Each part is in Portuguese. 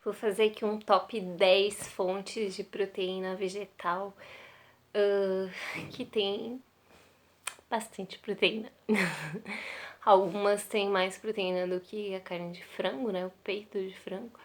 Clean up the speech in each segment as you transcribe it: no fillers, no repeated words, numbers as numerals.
Vou fazer aqui um top 10 fontes de proteína vegetal que tem bastante proteína. Algumas têm mais proteína do que a carne de frango, né? O peito de frango.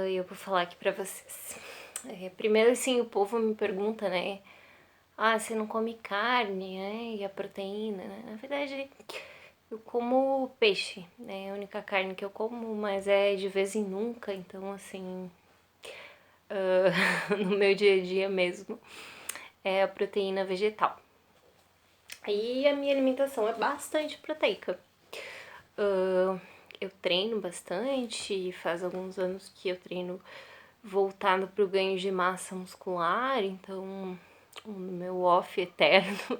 E eu vou falar aqui pra vocês. Primeiro, assim, o povo me pergunta, né? Ah, você não come carne, né? E a proteína, né? Na verdade, eu como peixe, né? É a única carne que eu como, mas é de vez em nunca, então, assim, no meu dia a dia mesmo, é a proteína vegetal. E a minha alimentação é bastante proteica. Eu treino bastante, faz alguns anos que eu treino voltado para o ganho de massa muscular, então o meu off eterno,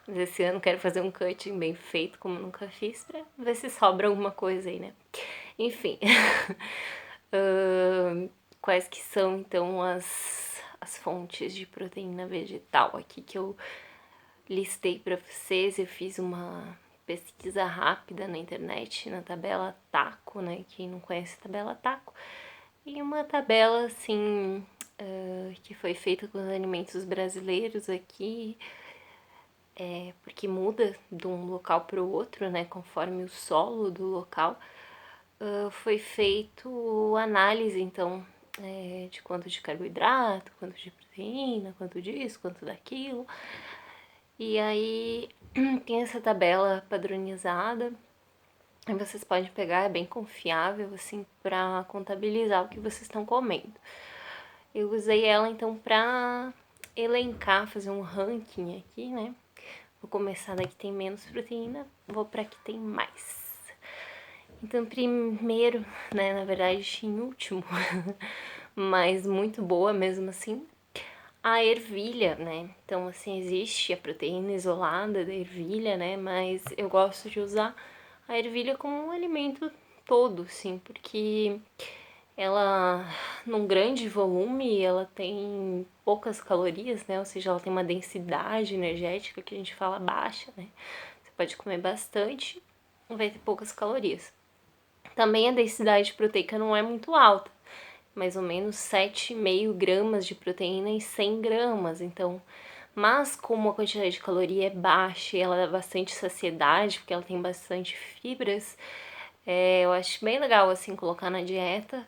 mas esse ano quero fazer um cutting bem feito, como nunca fiz, pra ver se sobra alguma coisa aí, né? Enfim, quais que são então as fontes de proteína vegetal aqui que eu listei para vocês. Eu fiz uma pesquisa rápida na internet, na tabela Taco, né? Quem não conhece a tabela Taco, e uma tabela assim que foi feita com os alimentos brasileiros aqui, porque muda de um local para o outro, né? Conforme o solo do local. Foi feito análise, então, de quanto de carboidrato, quanto de proteína, quanto disso, quanto daquilo. E aí tem essa tabela padronizada. E vocês podem pegar, é bem confiável, assim, pra contabilizar o que vocês estão comendo. Eu usei ela, então, pra elencar, fazer um ranking aqui, né? Vou começar da que tem menos proteína, vou pra que tem mais. Então, primeiro, né, na verdade, em último, mas muito boa mesmo assim, a ervilha, né? Então, assim, existe a proteína isolada da ervilha, né? Mas eu gosto de usar a ervilha como um alimento todo, sim, porque ela, num grande volume, ela tem poucas calorias, né? Ou seja, ela tem uma densidade energética que a gente fala baixa, né? Você pode comer bastante, vai ter poucas calorias. Também a densidade proteica não é muito alta, mais ou menos 7,5 gramas de proteína em 100 gramas, então, mas como a quantidade de caloria é baixa e ela dá bastante saciedade, porque ela tem bastante fibras, eu acho bem legal, assim, colocar na dieta,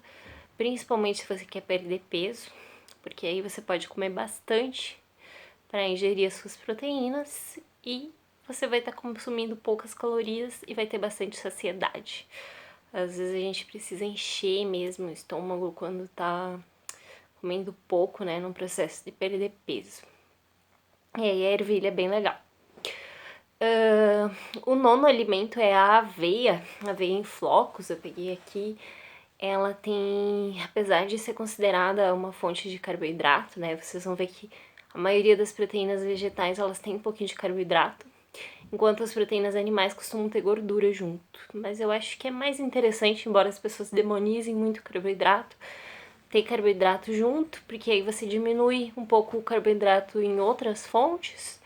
principalmente se você quer perder peso, porque aí você pode comer bastante para ingerir as suas proteínas e você vai estar consumindo poucas calorias e vai ter bastante saciedade. Às vezes a gente precisa encher mesmo o estômago quando tá comendo pouco, né, num processo de perder peso. E aí a ervilha é bem legal. O nono alimento é a aveia em flocos, eu peguei aqui. Ela tem, apesar de ser considerada uma fonte de carboidrato, né, vocês vão ver que a maioria das proteínas vegetais, elas têm um pouquinho de carboidrato, enquanto as proteínas animais costumam ter gordura junto. Mas eu acho que é mais interessante, embora as pessoas demonizem muito o carboidrato, ter carboidrato junto, porque aí você diminui um pouco o carboidrato em outras fontes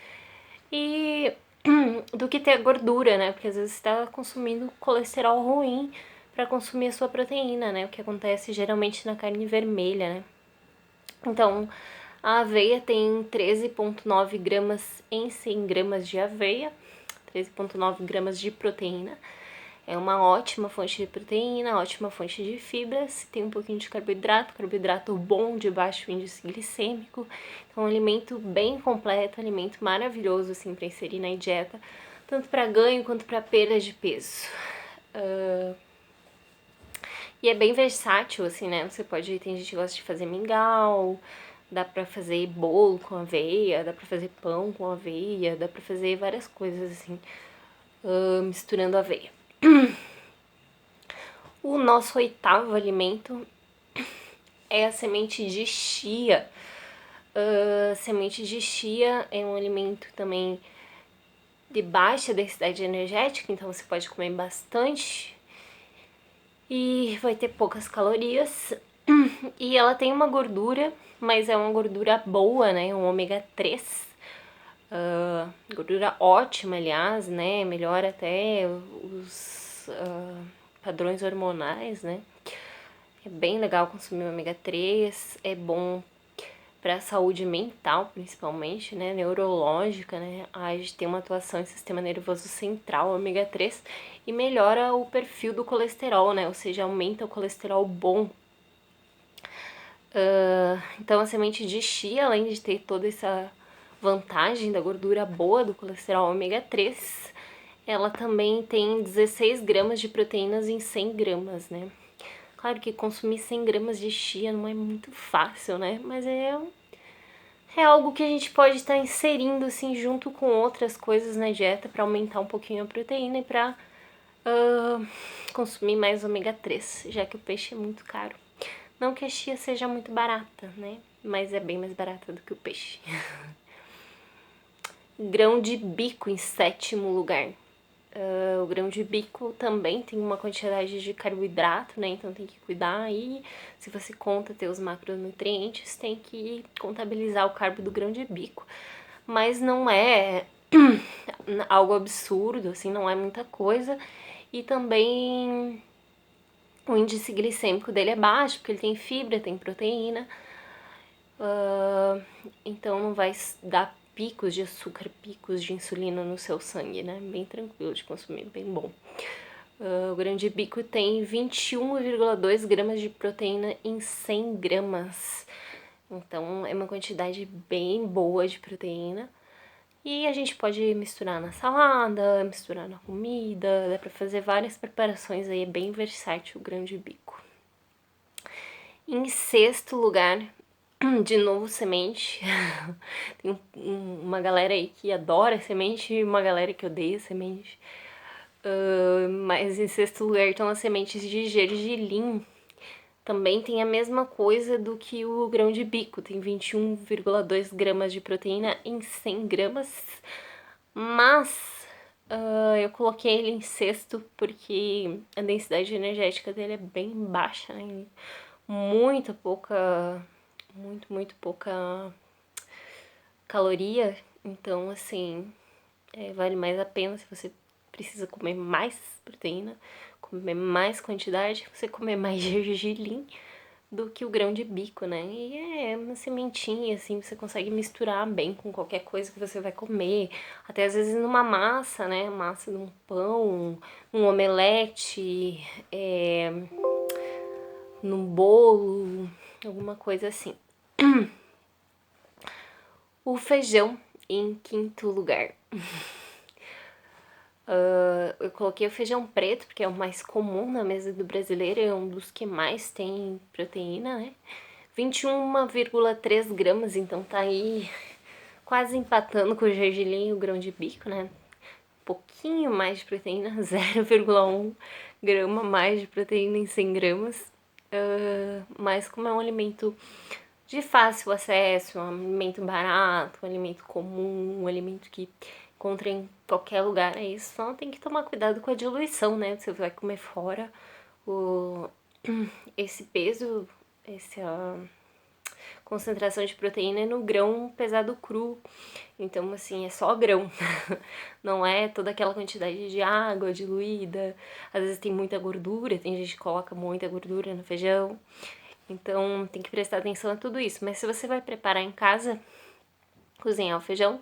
e do que ter gordura, né? Porque às vezes você está consumindo colesterol ruim para consumir a sua proteína, né? O que acontece geralmente na carne vermelha, né? Então, a aveia tem 13,9 gramas em 100 gramas de aveia, 13,9 gramas de proteína. É uma ótima fonte de proteína, ótima fonte de fibras, tem um pouquinho de carboidrato, carboidrato bom, de baixo índice glicêmico. Então, um alimento bem completo, alimento maravilhoso, assim, para inserir na dieta, tanto para ganho quanto para perda de peso. E é bem versátil, assim, né? Você pode, tem gente que gosta de fazer mingau, dá pra fazer bolo com aveia, dá pra fazer pão com aveia, dá pra fazer várias coisas, assim, misturando aveia. O nosso oitavo alimento é a semente de chia. Semente de chia é um alimento também de baixa densidade energética, então você pode comer bastante e vai ter poucas calorias. E ela tem uma gordura, mas é uma gordura boa, né? Um ômega 3. Gordura ótima, aliás, né? Melhora até os padrões hormonais, né? É bem legal consumir o ômega 3, é bom para a saúde mental, principalmente, né, neurológica, né, a gente tem uma atuação em sistema nervoso central, ômega 3, e melhora o perfil do colesterol, né, ou seja, aumenta o colesterol bom. Então a semente de chia, além de ter toda essa vantagem da gordura boa do colesterol ômega 3, ela também tem 16 gramas de proteínas em 100 gramas, né. Claro que consumir 100 gramas de chia não é muito fácil, né, mas é algo que a gente pode estar inserindo assim junto com outras coisas na dieta para aumentar um pouquinho a proteína e para consumir mais ômega 3, já que o peixe é muito caro. Não que a chia seja muito barata, né? Mas é bem mais barata do que o peixe. Grão de bico em 7º lugar. O grão de bico também tem uma quantidade de carboidrato, né? Então tem que cuidar aí. Se você conta teus macronutrientes, tem que contabilizar o carbo do grão de bico. Mas não é algo absurdo, assim, não é muita coisa. E também o índice glicêmico dele é baixo, porque ele tem fibra, tem proteína. Então não vai dar picos de açúcar, picos de insulina no seu sangue, né? Bem tranquilo de consumir, bem bom. O grão de bico tem 21,2 gramas de proteína em 100 gramas. Então é uma quantidade bem boa de proteína. E a gente pode misturar na salada, misturar na comida, dá pra fazer várias preparações aí, é bem versátil o grão de bico. Em 6º lugar, de novo semente. Tem uma galera aí que adora semente e uma galera que odeia semente. Mas em 6º lugar estão as sementes de gergelim. Também tem a mesma coisa do que o grão de bico, tem 21,2 gramas de proteína em 100 gramas. Mas eu coloquei ele em 6º porque a densidade energética dele é bem baixa, né? Muito pouca caloria. Então, assim, vale mais a pena se você precisa comer mais proteína, comer mais quantidade, você comer mais gergelim do que o grão de bico, né? E é uma sementinha, assim, você consegue misturar bem com qualquer coisa que você vai comer. Até às vezes numa massa, né? Massa de um pão, um omelete, num bolo, alguma coisa assim. O feijão em 5º lugar. Eu coloquei o feijão preto, porque é o mais comum na mesa do brasileiro, é um dos que mais tem proteína, né? 21,3 gramas, então tá aí quase empatando com o gergelim e o grão de bico, né? Um pouquinho mais de proteína, 0,1 grama mais de proteína em 100 gramas. Mas como é um alimento de fácil acesso, um alimento barato, um alimento comum, um alimento que encontra em qualquer lugar, é isso. Só tem que tomar cuidado com a diluição, né? Você vai comer fora, esse peso, essa concentração de proteína é no grão pesado cru. Então, assim, é só grão. Não é toda aquela quantidade de água diluída. Às vezes tem muita gordura, tem gente que coloca muita gordura no feijão. Então, tem que prestar atenção a tudo isso. Mas se você vai preparar em casa, cozinhar o feijão,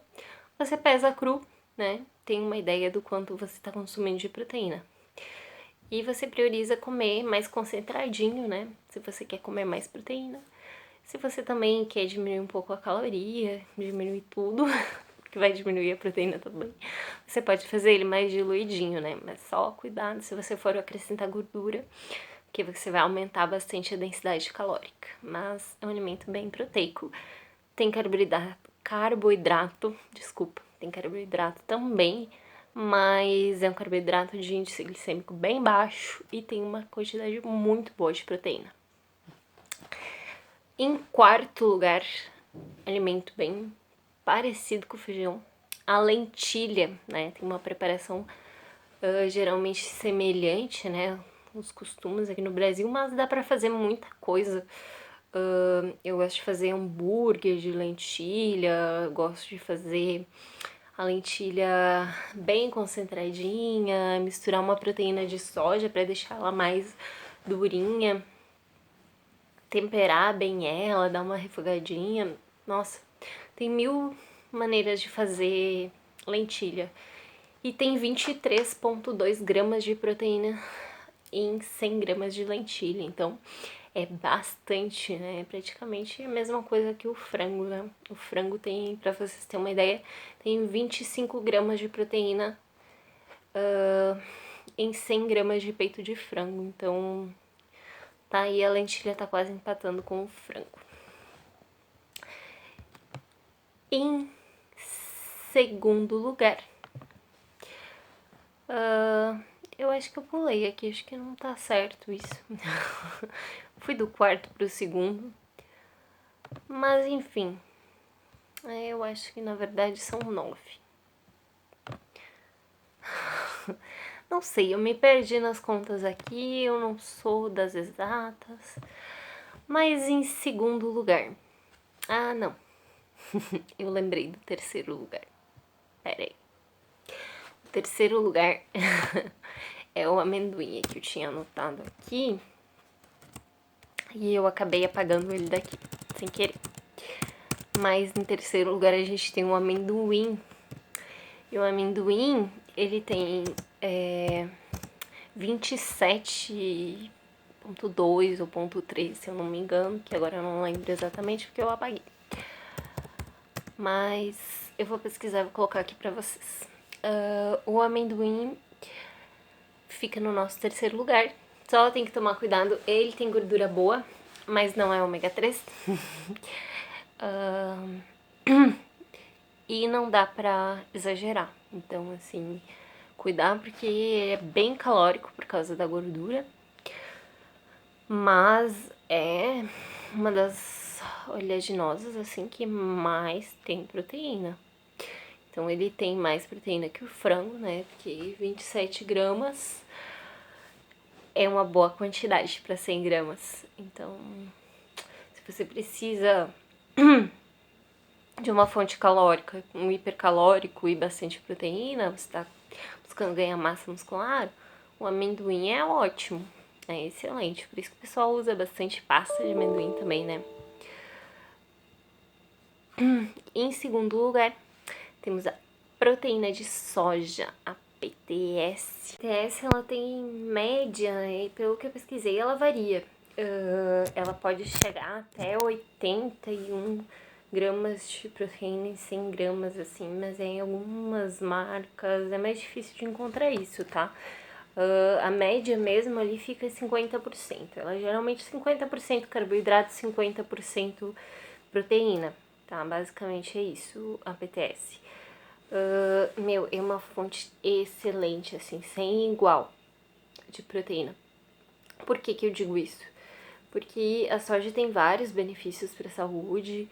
você pesa cru, né? Tem uma ideia do quanto você está consumindo de proteína. E você prioriza comer mais concentradinho, né? Se você quer comer mais proteína. Se você também quer diminuir um pouco a caloria, diminuir tudo, porque vai diminuir a proteína também, você pode fazer ele mais diluidinho, né? Mas só cuidado se você for acrescentar gordura, porque você vai aumentar bastante a densidade calórica. Mas é um alimento bem proteico. Tem tem carboidrato também, mas é um carboidrato de índice glicêmico bem baixo e tem uma quantidade muito boa de proteína. Em 4º lugar, alimento bem parecido com o feijão, a lentilha, né? Tem uma preparação geralmente semelhante, né? Os costumes aqui no Brasil, mas dá pra fazer muita coisa. Eu gosto de fazer hambúrguer de lentilha, gosto de fazer a lentilha bem concentradinha, misturar uma proteína de soja para deixar ela mais durinha. temperar bem ela, dar uma refogadinha. Nossa, tem 1000 maneiras de fazer lentilha. E tem 23,2 gramas de proteína em 100 gramas de lentilha. Então, é bastante, né? É praticamente a mesma coisa que o frango, né? O frango tem, pra vocês terem uma ideia, tem 25 gramas de proteína em 100 gramas de peito de frango. Então, tá aí, a lentilha tá quase empatando com o frango. Em segundo lugar, eu acho que eu pulei aqui, acho que não tá certo isso. Fui do quarto pro segundo. Mas enfim, eu acho que na verdade são 9. Não sei, eu me perdi nas contas aqui, eu não sou das exatas. Mas em segundo lugar. Ah, não. Eu lembrei do terceiro lugar. Pera aí. O terceiro lugar é o amendoim que eu tinha anotado aqui. E eu acabei apagando ele daqui, sem querer. Mas em terceiro lugar a gente tem o amendoim. E o amendoim, ele tem 27,2 ou 0,3, se eu não me engano, que agora eu não lembro exatamente porque eu apaguei. Mas eu vou pesquisar e vou colocar aqui pra vocês. O amendoim fica no nosso terceiro lugar. Só tem que tomar cuidado, ele tem gordura boa, mas não é ômega 3. E não dá pra exagerar. Então, assim, cuidar porque é bem calórico por causa da gordura. Mas é uma das oleaginosas, assim, que mais tem proteína. Então, ele tem mais proteína que o frango, né? Porque 27 gramas é uma boa quantidade para 100 gramas. Então, se você precisa de uma fonte calórica, um hipercalórico e bastante proteína, você está buscando ganhar massa muscular, o amendoim é ótimo, é excelente. Por isso que o pessoal usa bastante pasta de amendoim também, né? Em segundo lugar, temos a proteína de soja, a PTS. A PTS, ela tem média, né? Pelo que eu pesquisei, ela varia. Ela pode chegar até 81 gramas de proteína em 100 gramas, assim, mas em algumas marcas é mais difícil de encontrar isso, tá? A média mesmo ali fica 50%. Ela geralmente 50% carboidrato, 50% proteína, tá? Basicamente é isso, a PTS. É uma fonte excelente, assim, sem igual de proteína. Por que eu digo isso? Porque a soja tem vários benefícios para a saúde.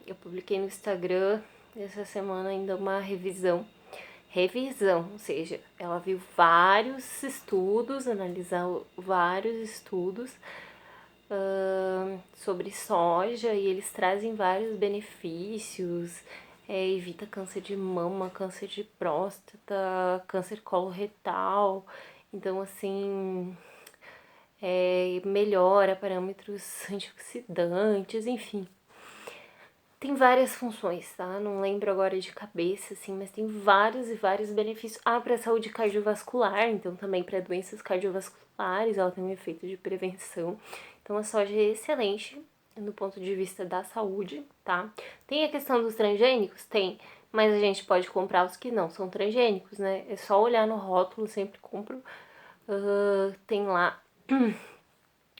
Eu publiquei no Instagram essa semana ainda uma revisão, ou seja, ela viu vários estudos, analisou vários estudos sobre soja e eles trazem vários benefícios, evita câncer de mama, câncer de próstata, câncer coloretal, então assim, melhora parâmetros antioxidantes, enfim. Tem várias funções, tá? Não lembro agora de cabeça, assim, mas tem vários e vários benefícios. Para a saúde cardiovascular, então também para doenças cardiovasculares, ela tem um efeito de prevenção. Então a soja é excelente do ponto de vista da saúde, tá? Tem a questão dos transgênicos? Tem, mas a gente pode comprar os que não são transgênicos, né? É só olhar no rótulo, sempre compro. Tem lá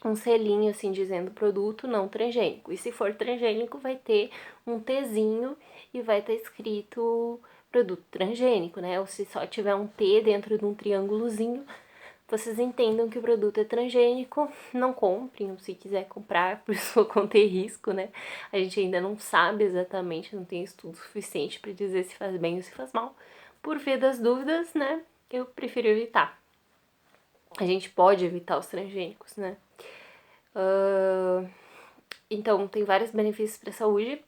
um selinho assim dizendo produto não transgênico. E se for transgênico, vai ter um Tzinho e vai estar escrito produto transgênico, né? Ou se só tiver um T dentro de um triângulozinho, vocês entendam que o produto é transgênico, não comprem, ou se quiser comprar por sua conta e risco, né? A gente ainda não sabe exatamente, não tem estudo suficiente para dizer se faz bem ou se faz mal. Por via das dúvidas, né? Eu prefiro evitar. A gente pode evitar os transgênicos, né? Então, tem vários benefícios para a saúde.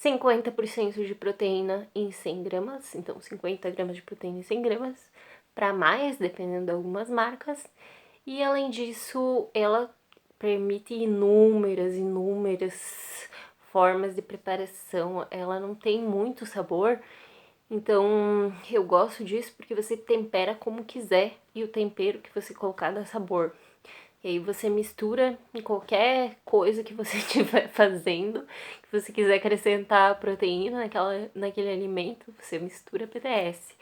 50% de proteína em 100 gramas. Então, 50 gramas de proteína em 100 gramas. Para mais, dependendo de algumas marcas. E, além disso, ela permite inúmeras formas de preparação. Ela não tem muito sabor, então eu gosto disso porque você tempera como quiser e o tempero que você colocar dá sabor. E aí você mistura em qualquer coisa que você estiver fazendo, que você quiser acrescentar proteína naquele alimento, você mistura PTS.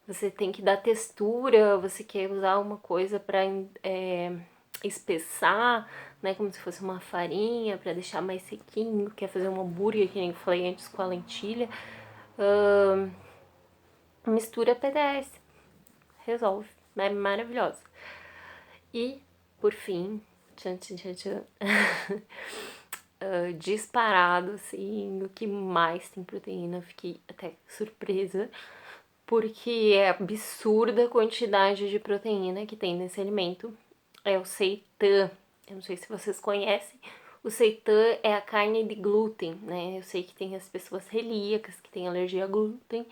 Você tem que dar textura, você quer usar uma coisa para espessar, né, como se fosse uma farinha, para deixar mais sequinho, quer fazer um hambúrguer, que nem eu falei antes, com a lentilha. Mistura PTS, resolve, é maravilhosa. E, por fim, disparado, assim, o que mais tem proteína, fiquei até surpresa, porque é absurda a quantidade de proteína que tem nesse alimento. É o seitan, eu não sei se vocês conhecem, o seitan é a carne de glúten, né? Eu sei que tem as pessoas celíacas que têm alergia a glúten.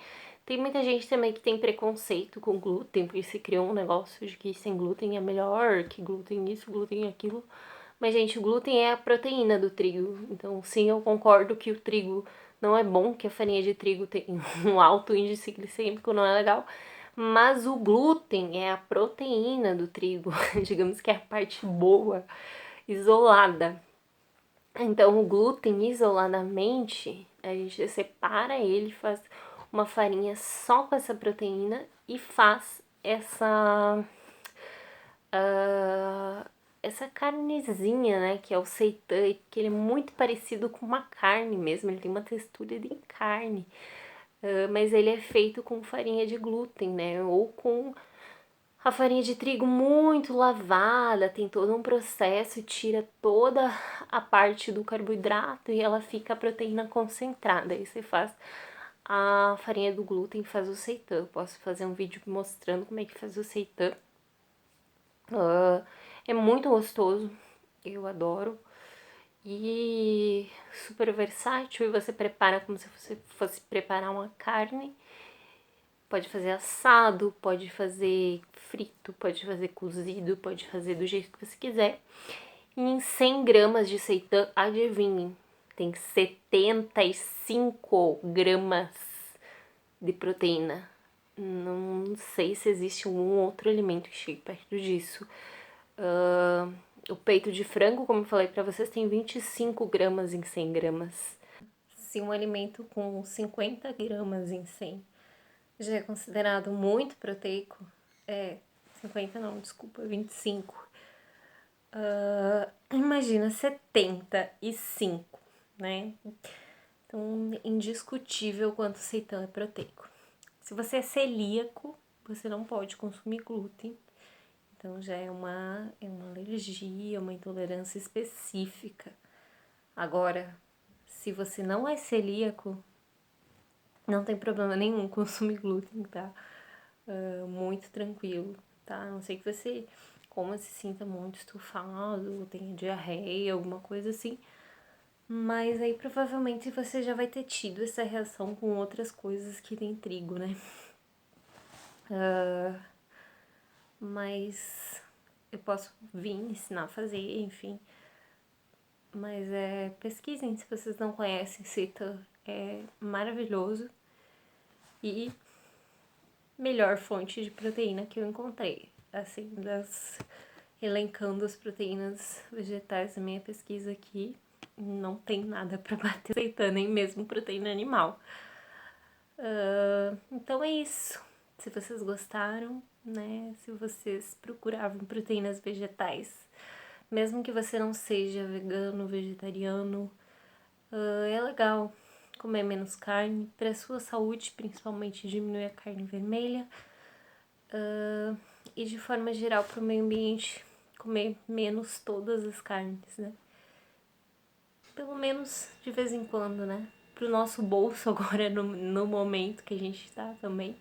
Tem muita gente também que tem preconceito com glúten, porque se criou um negócio de que sem glúten é melhor, que glúten isso, glúten aquilo. Mas, gente, o glúten é a proteína do trigo. Então, sim, eu concordo que o trigo não é bom, que a farinha de trigo tem um alto índice glicêmico, não é legal. Mas o glúten é a proteína do trigo, digamos que é a parte boa, isolada. Então, o glúten isoladamente, a gente separa ele, faz uma farinha só com essa proteína e faz essa carnezinha, né, que é o seitan, que ele é muito parecido com uma carne mesmo, ele tem uma textura de carne, mas ele é feito com farinha de glúten, né, ou com a farinha de trigo muito lavada, tem todo um processo, tira toda a parte do carboidrato e ela fica a proteína concentrada. Aí você faz a farinha do glúten, faz o seitan. Posso fazer um vídeo mostrando como é que faz o seitan. É muito gostoso, eu adoro. E super versátil, e você prepara como se você fosse preparar uma carne. Pode fazer assado, pode fazer frito, pode fazer cozido, pode fazer do jeito que você quiser. E em 100 gramas de seitan, adivinhem, tem 75 gramas de proteína. Não sei se existe um outro alimento que chegue perto disso. O peito de frango, como eu falei pra vocês, tem 25 gramas em 100 gramas. Se um alimento com 50 gramas em 100 já é considerado muito proteico, 50 não, desculpa, 25. Imagina 75, né? Então, indiscutível quanto o seitan é proteico. Se você é celíaco, você não pode consumir glúten. Então, já é uma alergia, uma intolerância específica. Agora, se você não é celíaco, não tem problema nenhum consumir glúten, tá? Muito tranquilo, tá? A não sei que você coma, se sinta muito estufado, tenha diarreia, alguma coisa assim. Mas aí provavelmente você já vai ter tido essa reação com outras coisas que tem trigo, né? Mas eu posso vir ensinar a fazer, enfim. Mas pesquisem se vocês não conhecem, seitan é maravilhoso e melhor fonte de proteína que eu encontrei. Assim, elencando as proteínas vegetais da minha pesquisa aqui, não tem nada para bater seitan, nem mesmo proteína animal. Então é isso. Se vocês gostaram, né? Se vocês procuravam proteínas vegetais, mesmo que você não seja vegano, vegetariano, é legal comer menos carne para sua saúde, principalmente diminuir a carne vermelha. E de forma geral para o meio ambiente, comer menos todas as carnes, né? Pelo menos de vez em quando, né? Pro nosso bolso agora, no momento que a gente tá também,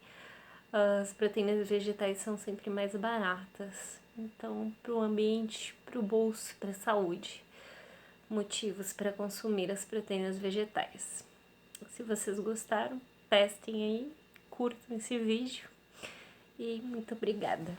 as proteínas vegetais são sempre mais baratas. Então, pro ambiente, pro bolso, pra saúde, motivos para consumir as proteínas vegetais. Se vocês gostaram, testem aí, curtam esse vídeo e muito obrigada.